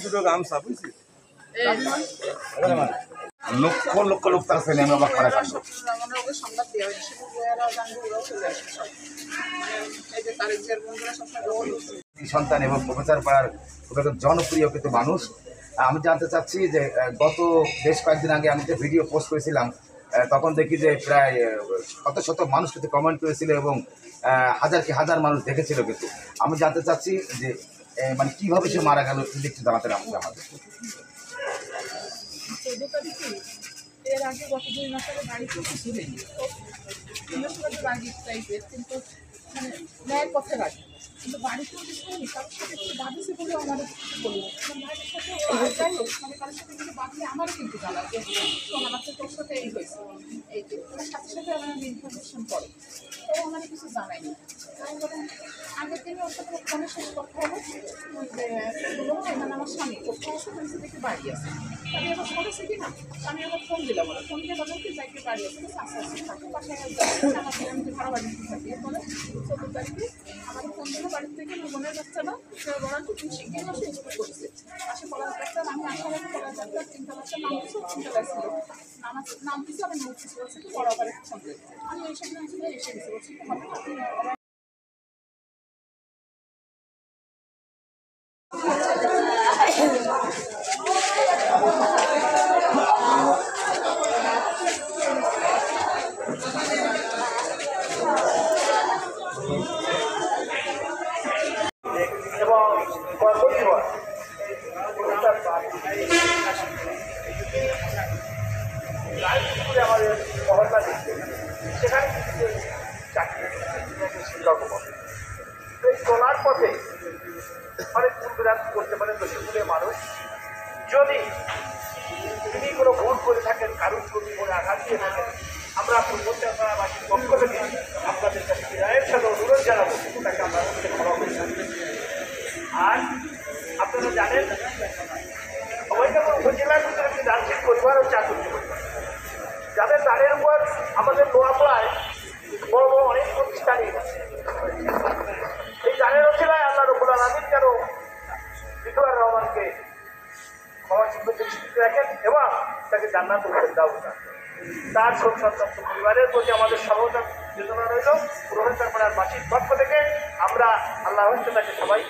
দুটো গামছা বুঝছি লক্ষ লক্ষ লোক তার ছেলে আমি অবাক করা কাণ্ড। সন্তান এবং প্রফেসর পাড়ার জনপ্রিয় কিন্তু মানুষ। আমি জানতে চাচ্ছি যে গত বেশ কয়েকদিন আগে আমি যে ভিডিও পোস্ট করেছিলাম তখন দেখি যে প্রায় শত শত মানুষ কিন্তু কমেন্ট করেছিল এবং হাজার কি হাজার মানুষ দেখেছিল। কিন্তু আমি জানতে চাচ্ছি যে মানে কীভাবে সে মারা গেল একটু জানাতে আমাদের। এর আগে গত 2 মাস আগে বাড়িতে কিছু হয়নি, রাগি টাইপের, কিন্তু মানে ন্যায়ের পথে রাখি, কিন্তু বাড়িতেও কিছু হয়নি। কারোর সাথে একটু বাঁধিছে বলেও আমাদের বলবো, ভাইয়ের সাথে যাই হোক, মানে কারোর সাথে কিন্তু বাঁধলে আমারও কিন্তু জানা যে শোন আমার তো তোর সাথে এই হয়েছে, এই যে সাথে সাথে আমার ইনফরমেশন করে, তো আমার কিছু জানাইনি। আমি বললাম আগের দিনে ওর সাথে ফোনের সাথে কথা হলো যে মানে আমার স্বামী কোথাও আসে হয়েছে দেখে বাড়ি আছে, আমি আবার সরেছে কি না, আমি আবার ফোন দিলাম, ওরা ফোন দিয়ে বললাম কি যাইতে বাড়ি আছে, আস্তে আস্তে থাকি বাসায় আমাকে আমি যে ভাড়া বাড়িতে থাকি। বলে 14 তারিখে আমার ফোন দিল বাড়ির থেকে, বোনের বাচ্চারা সে বলার কি তুমি শিখিয়ে মাসে স্কুল করেছে পাশে পড়ার বাচ্চা, আমি আসার আগে পড়ার বাচ্চা 3টা বাচ্চা নাম দিচ্ছি, 3টা ছিল নাম দিচ্ছি, আমি নোট কিছু বলছি বড় আবার ফোন দিই, আমি এইসব এসে গেছি বলছি হবে আপনি এবং কর্মজীবন আমাদের মহল্লা দিচ্ছে, সেখানে চাকরি এই চলার পথে অনেক ভুলভ্রান্তি করতে পারেন দোষীপুরের মানুষ। যদি তিনি কোনো ভুল করে থাকেন, কারুর প্রতি মনে আঘাত দিয়ে থাকেন, আমরা প্রত্যেকবাসীর পক্ষ থেকে আপনাদের কাছে বিনয়ের সাথে অনুরোধ জানাবো তাকে আমরা ক্ষমা করে থাকি। আর আপনারা জানেন অবৈধ উপজেলার ভিতরে একটি দার্জিলিং পরিবার ও চাকরি পরিবার, যাদের তাদের উপর আমাদের নোয়াপাড়ায় বড় বড় অনেক প্রতিষ্ঠানই এই গানের রচনায় আল্লাহ রব্বুল আলামিন যেন বিদুয়ার রহমানকে ক্ষমা দৃষ্টিতে রাখেন এবং তাকে জান্নাতুল ফেরদাউস দান। তার শোক সন্তপ্ত পরিবারের প্রতি আমাদের সর্বদা যোজনা রইল। প্রফেসর পাড়ার বাসীর পক্ষ থেকে আমরা আল্লাহ তাকে সবাই